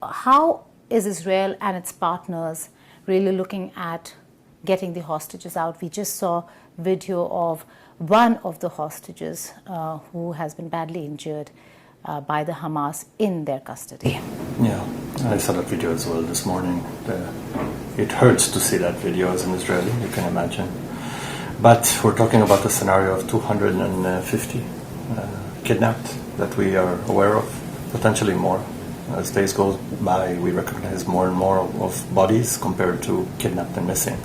How is Israel and its partners really looking at getting the hostages out? We just saw video of one of the hostages who has been badly injured by the Hamas in their custody. Yeah, I saw that video as well this morning. It hurts to see that video as an Israeli, you can imagine. But we're talking about a scenario of 250 kidnapped that we are aware of, potentially more. As days go by, we recognize more and more of bodies compared to kidnapped and missing.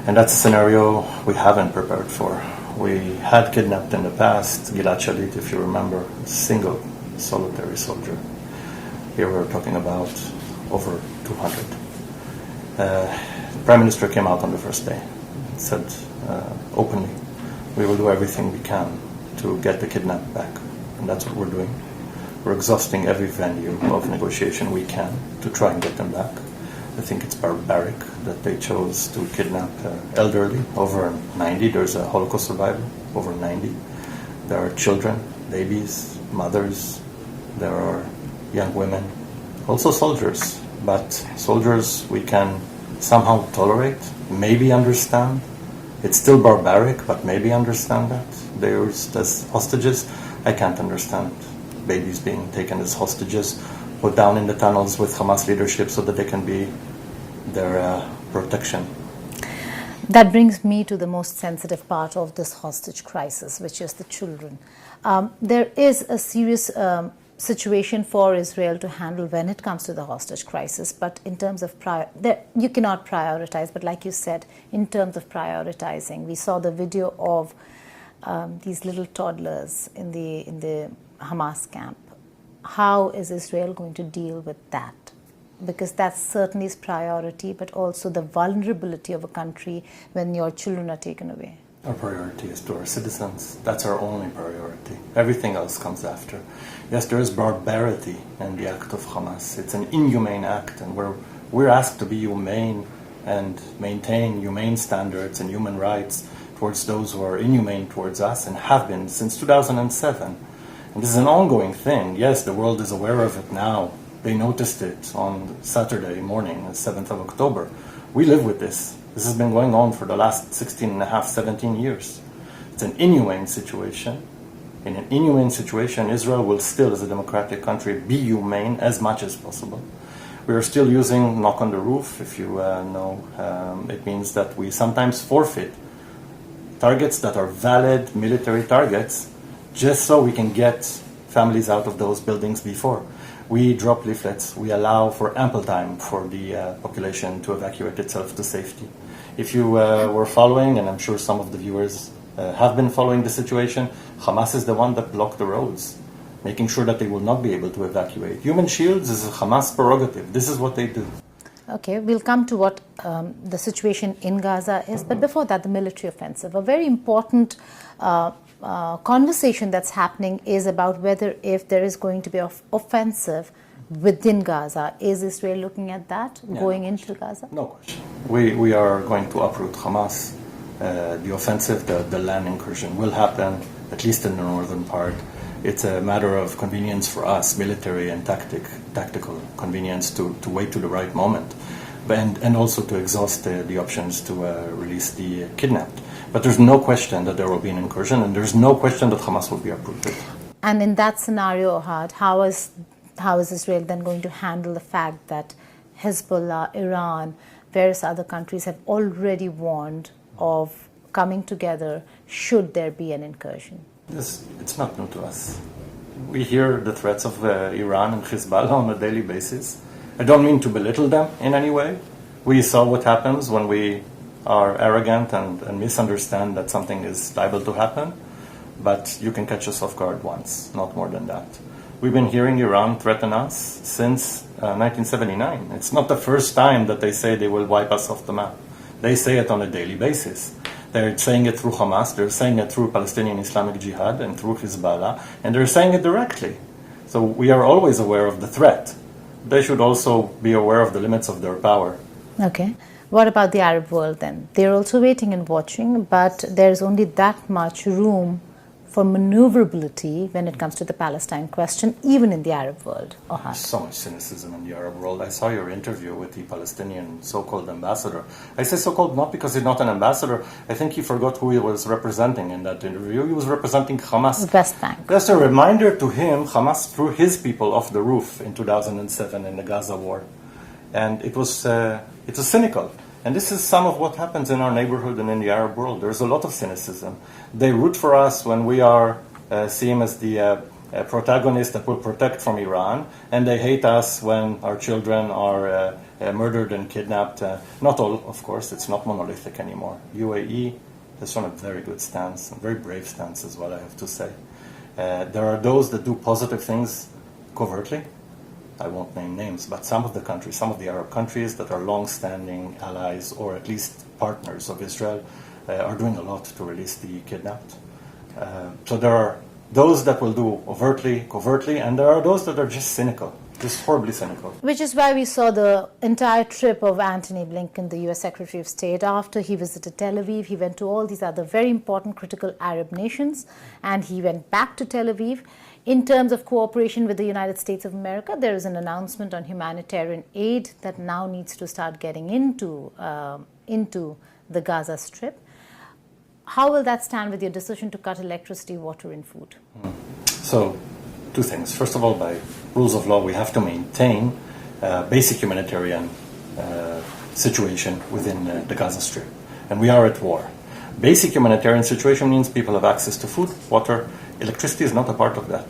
And that's a scenario we haven't prepared for. We had kidnapped in the past Gilad Shalit, if you remember, a single solitary soldier. Here we're talking about over 200. The Prime Minister came out on the first day and said openly, we will do everything we can to get the kidnapped back. And that's what we're doing. We're exhausting every venue of negotiation we can to try and get them back. I think it's barbaric that they chose to kidnap elderly, over 90. There's a Holocaust survivor, over 90. There are children, babies, mothers. There are young women, also soldiers. But soldiers we can somehow tolerate, maybe understand. It's still barbaric, but maybe understand that. There's as hostages, I can't understand babies being taken as hostages, put down in the tunnels with Hamas leadership so that they can be their protection. That brings me to the most sensitive part of this hostage crisis, which is the children. There is a serious situation for Israel to handle when it comes to the hostage crisis, but in terms of you cannot prioritize, but like you said, in terms of prioritizing, we saw the video of these little toddlers in the Hamas camp. How is Israel going to deal with that? Because that certainly is priority, but also the vulnerability of a country when your children are taken away. Our priority is to our citizens. That's our only priority. Everything else comes after. Yes, there is barbarity in the act of Hamas. It's an inhumane act, and we're asked to be humane and maintain humane standards and human rights towards those who are inhumane towards us and have been since 2007. And this is an ongoing thing. Yes, the world is aware of it now. They noticed it on Saturday morning, the 7th of October. We live with this. This has been going on for the last 16 and a half, 17 years. It's an inhumane situation. In an inhumane situation, Israel will still, as a democratic country, be humane as much as possible. We are still using knock on the roof, if you know. It means that we sometimes forfeit targets that are valid military targets just so we can get families out of those buildings before. We drop leaflets. We allow for ample time for the population to evacuate itself to safety. If you were following, and I'm sure some of the viewers have been following the situation, Hamas is the one that blocked the roads, making sure that they will not be able to evacuate. Human shields is a Hamas prerogative. This is what they do. Okay, we'll come to what the situation in Gaza is, but before that, the military offensive. A very important conversation that's happening is about whether if there is going to be an offensive within Gaza. Is Israel looking at that, going into Gaza? No question. We are going to uproot Hamas. The offensive, the land incursion will happen, at least in the northern part. It's a matter of convenience for us, military and tactical convenience to wait to the right moment, and also to exhaust the options to release the kidnapped. But there's no question that there will be an incursion, and there's no question that Hamas will be uprooted. And in that scenario, Ohad, how is Israel then going to handle the fact that Hezbollah, Iran, various other countries have already warned of coming together should there be an incursion? It's not new to us. We hear the threats of Iran and Hezbollah on a daily basis. I don't mean to belittle them in any way. We saw what happens when we are arrogant and misunderstand that something is liable to happen, but you can catch us off guard once, not more than that. We've been hearing Iran threaten us since 1979. It's not the first time that they say they will wipe us off the map. They say it on a daily basis. They're saying it through Hamas, they're saying it through Palestinian Islamic Jihad and through Hezbollah, and they're saying it directly. So we are always aware of the threat. They should also be aware of the limits of their power. Okay. What about the Arab world then? They're also waiting and watching, but there's only that much room for maneuverability when it comes to the Palestine question, even in the Arab world? Ohad? So much cynicism in the Arab world. I saw your interview with the Palestinian so-called ambassador. I say so-called not because he's not an ambassador. I think he forgot who he was representing in that interview. He was representing Hamas. West Bank. Just a reminder to him, Hamas threw his people off the roof in 2007 in the Gaza war. And it was cynical. And this is some of what happens in our neighborhood and in the Arab world. There's a lot of cynicism. They root for us when we are seen as the protagonist that will protect from Iran, and they hate us when our children are murdered and kidnapped. Not all, of course. It's not monolithic anymore. UAE has shown a very good stance, a very brave stance as well, I have to say. There are those that do positive things covertly. I won't name names, but some of the countries, some of the Arab countries that are long-standing allies or at least partners of Israel are doing a lot to release the kidnapped. So there are those that will do overtly, covertly, and there are those that are just cynical, just horribly cynical. Which is why we saw the entire trip of Antony Blinken, the U.S. Secretary of State. After he visited Tel Aviv, he went to all these other very important critical Arab nations, and he went back to Tel Aviv. In terms of cooperation with the United States of America, there is an announcement on humanitarian aid that now needs to start getting into the Gaza Strip. How will that stand with your decision to cut electricity, water, and food? So, two things. First of all, by rules of law, we have to maintain basic humanitarian situation within the Gaza Strip. And we are at war. Basic humanitarian situation means people have access to food, water. Electricity is not a part of that.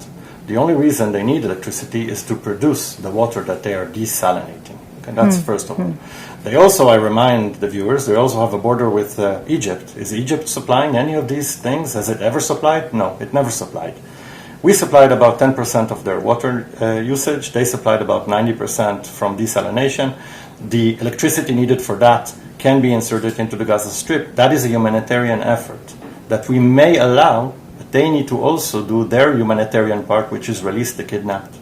The only reason they need electricity is to produce the water that they are desalinating. Okay, that's first of all. They also, I remind the viewers, they also have a border with Egypt. Is Egypt supplying any of these things? Has it ever supplied? No, it never supplied. We supplied about 10% of their water usage. They supplied about 90% from desalination. The electricity needed for that can be inserted into the Gaza Strip. That is a humanitarian effort that we may allow. They need to also do their humanitarian part, which is release the kidnapped.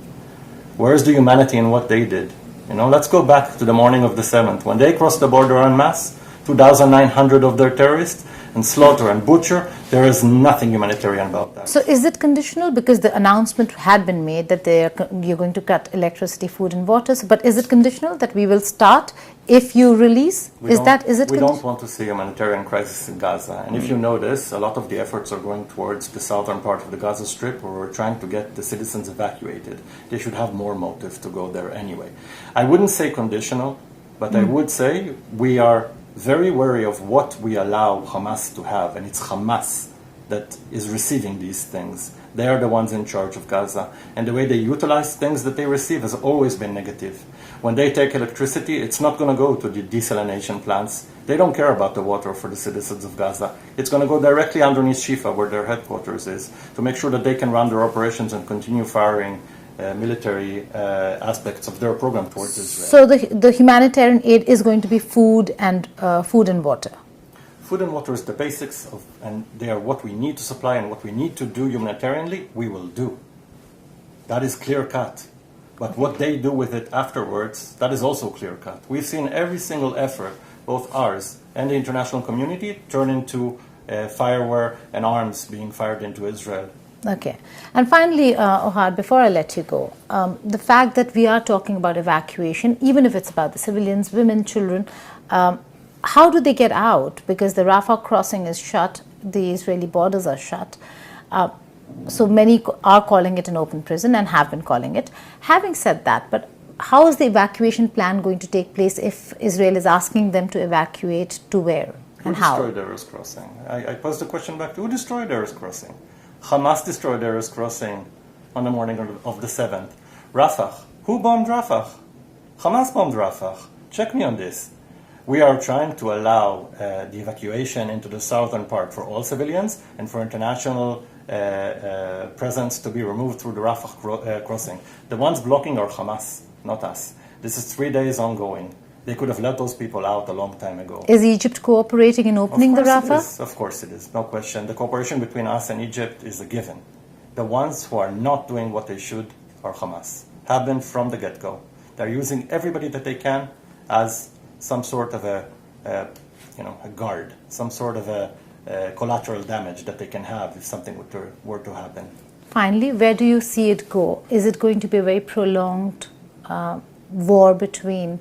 Where's the humanity in what they did? Let's go back to the morning of the 7th. When they crossed the border en masse, 2,900 of their terrorists, and slaughter and butcher, there is nothing humanitarian about that. So is it conditional? Because the announcement had been made that you're going to cut electricity, food, and water. But is it conditional that we will start if you release? We don't want to see a humanitarian crisis in Gaza. And if you notice, a lot of the efforts are going towards the southern part of the Gaza Strip, where we're trying to get the citizens evacuated. They should have more motive to go there anyway. I wouldn't say conditional, but I would say we are very wary of what we allow Hamas to have, and it's Hamas that is receiving these things. They are the ones in charge of Gaza, and the way they utilize things that they receive has always been negative. When they take electricity, it's not going to go to the desalination plants. They don't care about the water for the citizens of Gaza. It's going to go directly underneath Shifa, where their headquarters is, to make sure that they can run their operations and continue firing military aspects of their program towards Israel. So the humanitarian aid is going to be food and water. Food and water is the basics and they are what we need to supply, and what we need to do humanitarianly, we will do. That is clear cut. But what they do with it afterwards, that is also clear cut. We've seen every single effort, both ours and the international community, turn into fireware and arms being fired into Israel. Okay. And finally, Ohad, before I let you go, the fact that we are talking about evacuation, even if it's about the civilians, women, children, how do they get out? Because the Rafah crossing is shut, the Israeli borders are shut. So many are calling it an open prison and have been calling it. Having said that, but how is the evacuation plan going to take place if Israel is asking them to evacuate to where and how? Who destroyed Erez Crossing? I posed the question back to who destroyed Erez Crossing? Hamas destroyed Erez Crossing on the morning of the 7th. Rafah. Who bombed Rafah? Hamas bombed Rafah. Check me on this. We are trying to allow the evacuation into the southern part for all civilians and for international presence to be removed through the Rafah crossing. The ones blocking are Hamas, not us. This is 3 days ongoing. They could have let those people out a long time ago. Is Egypt cooperating in opening the Rafah? Of course it is, no question. The cooperation between us and Egypt is a given. The ones who are not doing what they should are Hamas, have been from the get-go. They're using everybody that they can as some sort of a guard, some sort of a collateral damage that they can have if something were to happen. Finally, where do you see it go? Is it going to be a very prolonged war between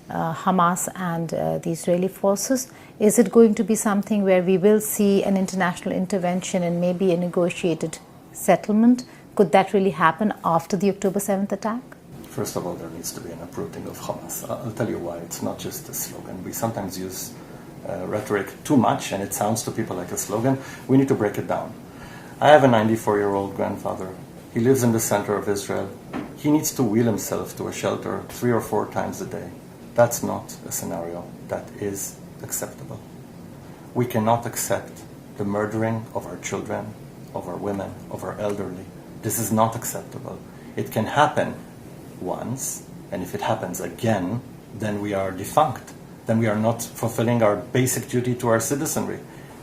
Hamas and the Israeli forces? Is it going to be something where we will see an international intervention and maybe a negotiated settlement? Could that really happen after the October 7th attack? First of all, there needs to be an uprooting of Hamas. I'll tell you why. It's not just a slogan. We sometimes use rhetoric too much, and it sounds to people like a slogan. We need to break it down. I have a 94-year-old grandfather. He lives in the center of Israel. He needs to wheel himself to a shelter 3 or 4 times a day. That's not a scenario that is acceptable. We cannot accept the murdering of our children, of our women, of our elderly. This is not acceptable. It can happen once, and if it happens again, then we are defunct. Then we are not fulfilling our basic duty to our citizenry.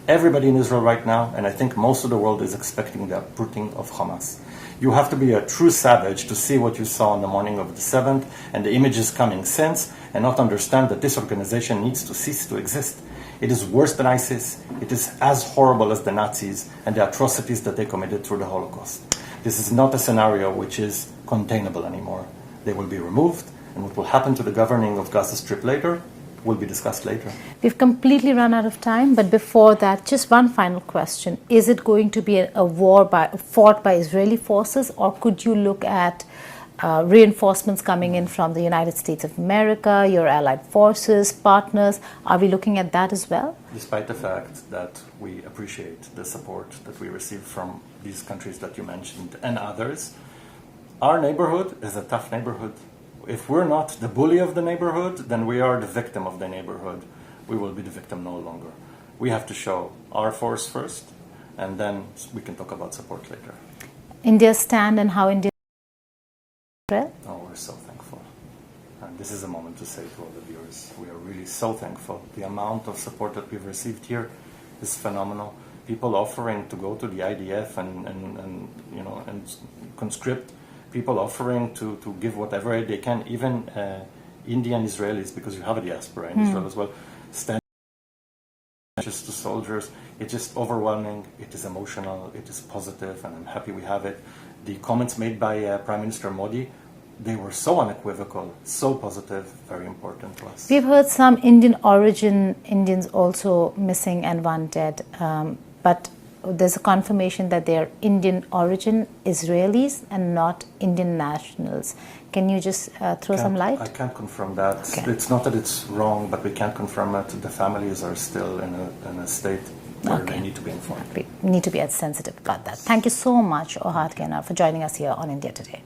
Everybody in Israel right now, and I think most of the world, is expecting the uprooting of Hamas. You have to be a true savage to see what you saw on the morning of the 7th and the images coming since, and not understand that this organization needs to cease to exist. It is worse than ISIS. It is as horrible as the Nazis and the atrocities that they committed through the Holocaust. This is not a scenario which is containable anymore. They will be removed, and what will happen to the governing of Gaza Strip later will be discussed later. We've completely run out of time, but before that, just one final question. Is it going to be a war fought by Israeli forces, or could you look at reinforcements coming in from the United States of America, your allied forces, partners? Are we looking at that as well? Despite the fact that we appreciate the support that we receive from these countries that you mentioned and others, our neighborhood is a tough neighborhood. If we're not the bully of the neighborhood, then we are the victim of the neighborhood. We will be the victim no longer. We have to show our force first, and then we can talk about support later. India's stand and how India... Oh, we're so thankful. And this is a moment to say to all the viewers, we are really so thankful. The amount of support that we've received here is phenomenal. People offering to go to the IDF and conscript, people offering to give whatever aid they can, even Indian Israelis, because you have a diaspora in Israel as well, stand just to soldiers. It's just overwhelming. It is emotional. It is positive, and I'm happy we have it. The comments made by Prime Minister Modi, they were so unequivocal, so positive, very important to us. We've heard some Indian origin Indians also missing and one dead, but there's a confirmation that they're Indian origin Israelis and not Indian nationals. Can you just throw some light? I can't confirm that. Okay. It's not that it's wrong, but we can't confirm it. The families are still in a state where they need to be informed. We need to be as sensitive about that. Thank you so much, Ohad Kaynar, for joining us here on India Today.